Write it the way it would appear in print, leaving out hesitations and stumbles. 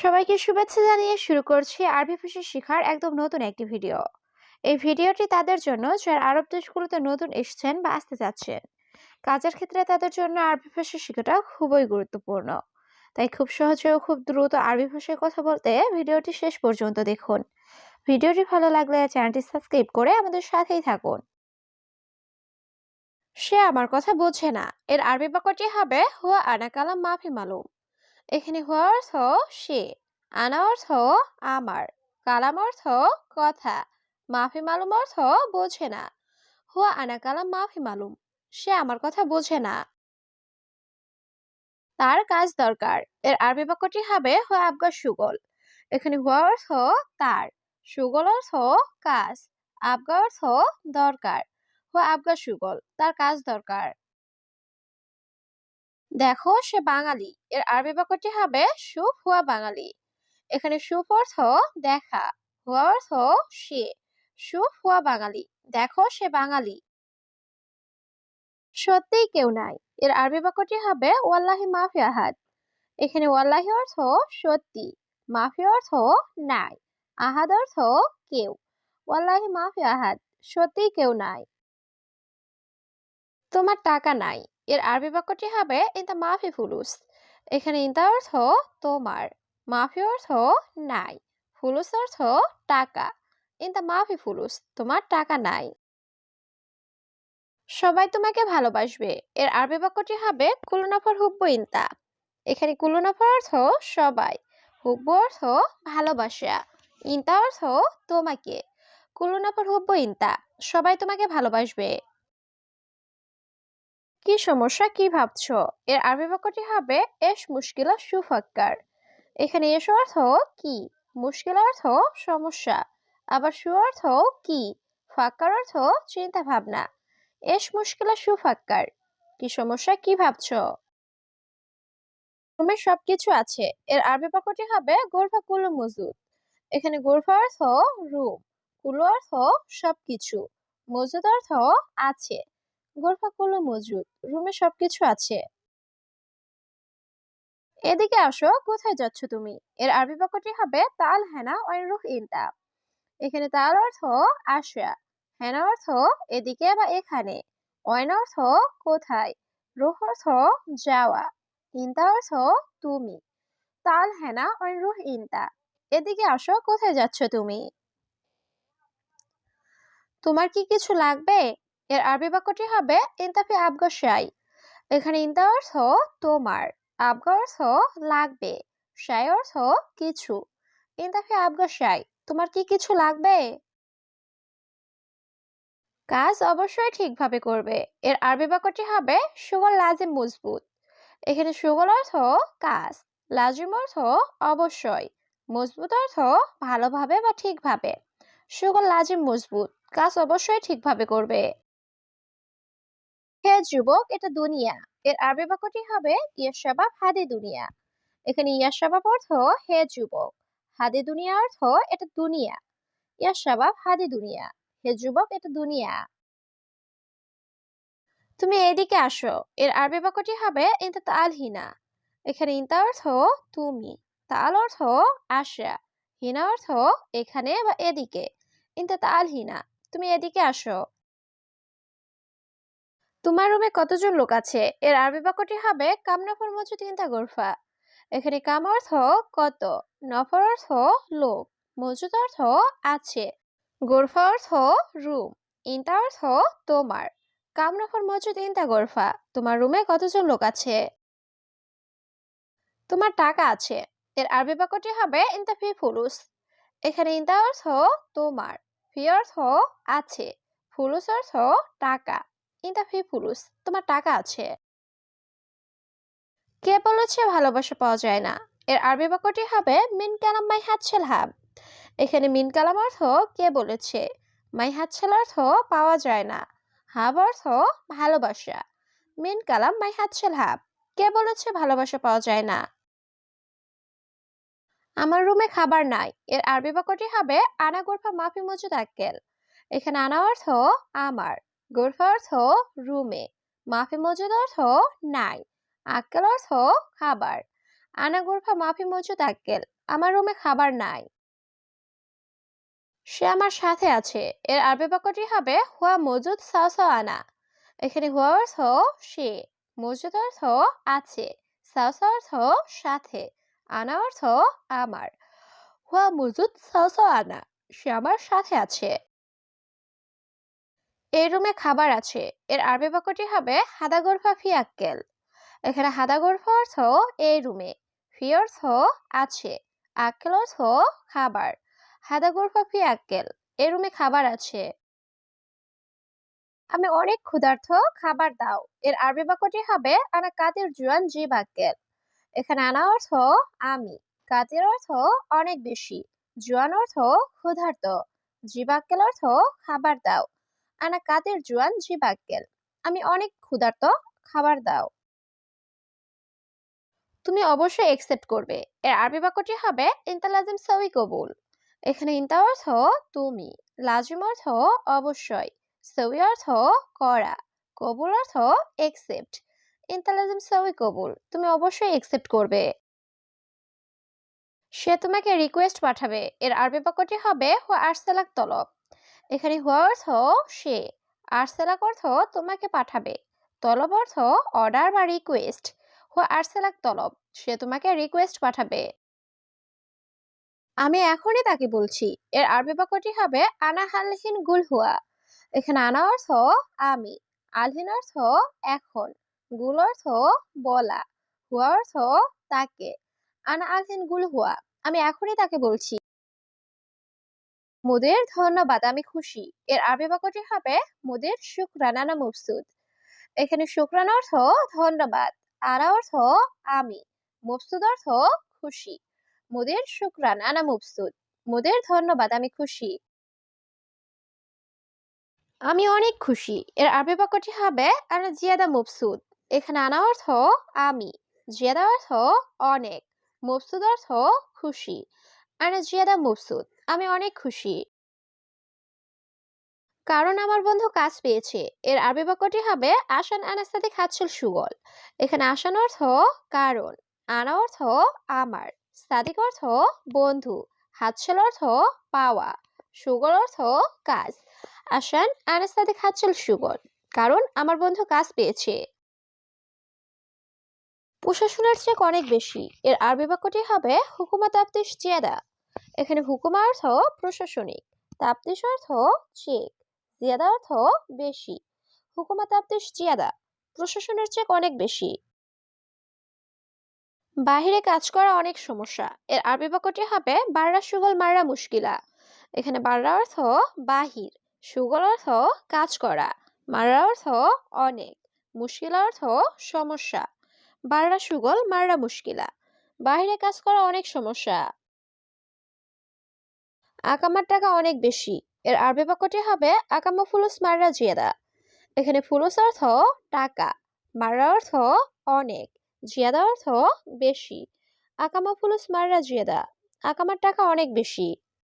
সবাইকে শুভেচ্ছা জানিয়ে শুরু করছি আরবি ভাষা শেখার একদম নতুন একটি ভিডিও। এই ভিডিওটি তাদের জন্য যারা আরব দেশগুলোতে নতুন এসেছেন বা আসতে যাচ্ছেন। কাজের ক্ষেত্রে তাদের জন্য আরবি ভাষা শেখাটা খুবই গুরুত্বপূর্ণ। তাই খুব সহজে ও খুব দ্রুত আরবি ভাষায় কথা বলতে ভিডিওটি শেষ পর্যন্ত দেখুন। ভিডিওটি ভালো লাগলে চ্যানেলটি সাবস্ক্রাইব করে আমাদের সাথেই থাকুন। সে আমার কথা বোঝে না, এর আরবি বাক্যটি হবে হুয়া আনা কালাম মাফি মালুম। এখানে হুয়া অর্থ সে, আনা অর্থ আমার, কালাম অর্থ কথা, মাফি মালুম অর্থ বোঝে না। হুয়া আনা কালাম মাফি মালুম, সে আমার কথা বোঝে না। তার কাজ দরকার, এর আরবি বাক্যটি হবে হুয়া আবগা সুগল। এখানে হুয়া অর্থ তার, সুগল অর্থ কাজ, আবগা অর্থ দরকার। হুয়া আবগা সুগল, তার কাজ দরকার। দেখো সে বাঙালি, এর আরবি বাক্যটি হবে সুফ হুয়া বাঙালি। এখানে সুফ অর্থ দেখা, হুয়া অর্থ সে, সুফ হুয়া বাঙালি, দেখো সে বাঙালি। সত্যিই কেউ নাই, এর আরবি বাক্যটি হবে ওয়াল্লাহি মাফি আহাদ। এখানে ওয়াল্লাহি অর্থ সত্যি, মাফি অর্থ নাই, আহাদ অর্থ কেউ। ওয়াল্লাহি মাফি আহাদ, সত্যিই কেউ নাই। তোমার টাকা নাই, এর আরবি বাক্যটি হবে ইনতা মাফি ফুলুস। এখানে ইনতা অর্থ তোমার, মাফি অর্থ নাই, ফুলুস অর্থ টাকা। ইনতা মাফি ফুলুস, তোমার টাকা নাই। সবাই তোমাকে ভালোবাসবে, এর আরবি বাক্যটি হবে কুলুনাফার হুব্বু ইনতা। এখানে কুলুনাফার অর্থ সবাই, হুব্বু অর্থ ভালোবাসা, ইনতা অর্থ তোমাকে। কুলুনাফার হুব্বু ইনতা, সবাই তোমাকে ভালোবাসবে। কি সমস্যা, কি ভাবছো, এর আরবি বাক্যটি হবে এস মুশকিলা সুফাক্কার। এখানে এস অর্থ কি, মুশকিল অর্থ সমস্যা, আবার সু অর্থ কি, ফাক্কার অর্থ চিন্তা ভাবনা। এস মুশকিলা সুফাক্কার, কি সমস্যা, কি ভাবছো। রুমে সবকিছু আছে, এর আরবি বাক্যটি হবে গোরফা কুলু মজুদ। এখানে গোরফা অর্থ রুম, কুলু অর্থ সবকিছু, মজুদ অর্থ আছে। গোরফা কুলু মজুদ, রুমে সবকিছু আছে। এদিকে আসো, কোথায় যাচ্ছ তুমি, এর আরবি বাক্যটি হবে তাল হেনা ওয়াইন রুহ ইনতা। এখানে তাল অর্থ আসা, হেনা অর্থ এদিকে বা এখানে, ওয়াইন অর্থ কোথায়, রুহ অর্থ যাওয়া, ইনতা অর্থ তুমি। তাল হেনা ওয়াইন রুহ ইনতা, এদিকে আসো, কোথায় যাচ্ছ তুমি। তোমার কি কিছু লাগবে, এর আরবি বাক্যটি হবে ইনতাফি আবগা শাই। এখানে ইনতা অর্থ তোমার, আবগা অর্থ লাগবে, শাই অর্থ কিছু। ইনতাফি আবগা শাই, তোমার কি কিছু লাগবে। কাজ অবশ্যই ঠিকভাবে করবে, এর আরবি বাক্যটি হবে সুগল লাজিম মজবুত। এখানে সুগল অর্থ কাজ, লাজিম অর্থ অবশ্যই, মজবুত অর্থ ভালোভাবে বা ঠিকভাবে। সুগল লাজিম মজবুত, কাজ অবশ্যই ঠিকভাবে করবে। হে যুবক, এটা দুনিয়া, এর আরবি বাক্যটি হবে ইয়া শাবাব হাদি দুনিয়া। এখানে ইয়া শাবাব অর্থ হে যুবক, হাদি দুনিয়া অর্থ এটা দুনিয়া। ইয়া শাবাব হাদি দুনিয়া, হে যুবক এটা দুনিয়া। তুমি এদিকে আসো, এর আরবি বাক্যটি হবে ইনতা তাল হিনা। এখানে ইনতা অর্থ তুমি, তাল অর্থ আসা, হিনা অর্থ এখানে বা এদিকে। ইনতা তাল হিনা, তুমি এদিকে আসো। তোমার রুমে কতজন লোক আছে, এর আরবি বাক্যটি হবে কাম নফর মজুদ ইনতা গোরফা। এখানে কাম অর্থ কত, নফর অর্থ লোক, মজুদ অর্থ আছে, গোরফা অর্থ রুম, ইনতা অর্থ তোমার। কাম নফর মজুদ ইনতা গোরফা, তোমার রুমে কতজন লোক আছে। তোমার টাকা আছে, এর আরবি বাক্যটি হবে ইনতা ফি ফুলুস। এখানে ইনতা অর্থ তোমার, ফি অর্থ আছে, ফুলুস অর্থ টাকা। ইনতা ফি ফুলুস, তোমার টাকা আছে। কে বলেছে ভালোবাসা পাওয়া যায় না, এর আরবি বাক্যটি হবে মিন কালাম মাই হাতছেল হাব। এখানে মিন কালাম অর্থ কে বলেছে, মাই হাতছেল অর্থ পাওয়া যায় না, হাব অর্থ ভালোবাসা। মিন কালাম মাই হাতছেল হাব, কে বলেছে ভালোবাসা পাওয়া যায় না। আমার রুমে খাবার নাই, এর আরবি বাক্যটি হবে আনা গোরফা মাফি মজুদ আক্কেল। এখানে আনা অর্থ আমার, গোরফা অর্থ রুমে, মাফি মজুদ অর্থ নাই, আক্কেল অর্থ খাবার। আনা গোরফা মাফি মজুদ আক্কেল। আমার রুমে খাবার নাই। সে আমার সাথে আছে। এর আরবি বাক্যটি হবে হুয়া মজুদ সাও সাও আনা। এখানে হুয়া অর্থ সে, মজুদ অর্থ আছে, সাও সাও অর্থ সাথে, আনা অর্থ আমার। হুয়া মজুদ সাও সাও আনা, সে আমার সাথে আছে। এই রুমে খাবার আছে। এর আরবি বাক্যটি হবে হাদা গোরফা ফি আক্কেল। এখানে হাদা গোরফা অর্থ এই রুমে, ফি অর্থ আছে, আক্কেল অর্থ খাবার। হাদা গোরফা ফি আক্কেল, এই রুমে খাবার আছে। আমি অনেক ক্ষুধার্ত, খাবার দাও। এর আরবি বাক্যটি হবে আনা কাতির জুয়ান জি বাক্যের। এখানে আনা অর্থ আমি, কাতির অর্থ অনেক বেশি, জুয়ান অর্থ ক্ষুধার্ত, জি বাক্যের অর্থ খাবার দাও। আনা কাতির জুয়ান জি বাক্যের, আমি অনেক ক্ষুধার্ত, খাবার দাও। তুমি অবশ্যই একসেপ্ট করবে। এর আরবি বাক্যটি হবে ইনতা লাজিম সাউই কবুল। এখানে ইনতা অর্থ তুমি, লাজিম অর্থ অবশ্যই, সাউই অর্থ করা, কবুল অর্থ একসেপ্ট। ইনতা লাজিম সাউই কবুল, তুমি অবশ্যই একসেপ্ট করবে। সে তোমাকে রিকোয়েস্ট পাঠাবে। এর আরবি বাক্যটি হবে হুয়া আরসালাক তলব। এখানে হুয়া অর্থ সে, আরসালাক অর্থ তোমাকে পাঠাবে, তলব অর্থ অর্ডার বা রিকোয়েস্ট। হুয়া আরসালাক তলব, সে তোমাকে রিকোয়েস্ট পাঠাবে। আমি এখনই তাকে বলছি। এর আরবি বাক্যটি হবে আনা হালহিন গুল হুয়া। এখানে আনা অর্থ আমি, আলহিন অর্থ এখন, গুল অর্থ বলা, হুয়া অর্থ তাকে। আনা আলহিন গুল হুয়া, আমি এখনই তাকে বলছি। মুদির ধন্যবাদ, আমি খুশি। এর আরবি বাক্যটি হবে মুদির শুকরান আনা মবসুদ। এখানে শুকরান অর্থ ধন্যবাদ, আনা অর্থ আমি, মবসুদ অর্থ খুশি। মুদির শুকরান আনা মবসুদ, মুদির ধন্যবাদ, আমি খুশি। আমি অনেক খুশি। এর আরবি বাক্যটি হবে আনা জিয়াদা মবসুদ। এখানে আনা অর্থ আমি, জিয়াদা অর্থ অনেক, মবসুদ অর্থ খুশি। আনা জিয়াদা মবসুদ, আমি অনেক খুশি। কারণ আমার বন্ধু কাজ পেয়েছে। এর আরবি বাক্যটি হবে আসান আনাস্তাতে খাচ্ছিল সুগল। এখানে আসান অর্থ কারণ, আনা অর্থ আমার, সাদিক অর্থ বন্ধু, হাতছাল অর্থ পাওয়া, সুগল অর্থ কাজ। আসান আনাস্তাতে খাচ্ছিল সুগল, কারণ আমার বন্ধু কাজ পেয়েছে। প্রশাসনের চেক অনেক বেশি। এর আরবি বাক্যটি হবে হুকুমত তাফতিশ জিয়াদা। এখানে হুকুমা অর্থ প্রশাসনিক, তাফতিশ অর্থ চেক, জিয়াদা অর্থ বেশি। হুকুমা তাফতিশ জিয়াদা, প্রশাসনের চেক অনেক বেশি। বাহিরে কাজ করা অনেক সমস্যা। এর আরবি বাক্যটি হবে বাররা সুগল মাররা মুশকিলা। এখানে বাররা অর্থ বাহির, সুগল অর্থ কাজ করা, মাররা অর্থ অনেক, মুশকিলা অর্থ সমস্যা। বাররা সুগল মাররা মুশকিলা, বাহিরে কাজ করা অনেক সমস্যা। আকামার টাকা অনেক বেশি। এর আরবি বাক্যটি হবে আকামা ফুলুস মাররা জিয়াদা। এখানে ফুলুস অর্থ টাকা, মাররা অর্থ অনেক, জিয়াদা অর্থ বেশি। আকামা ফুলুস মাররা জিয়াদা, আকামার টাকা অনেক বেশি।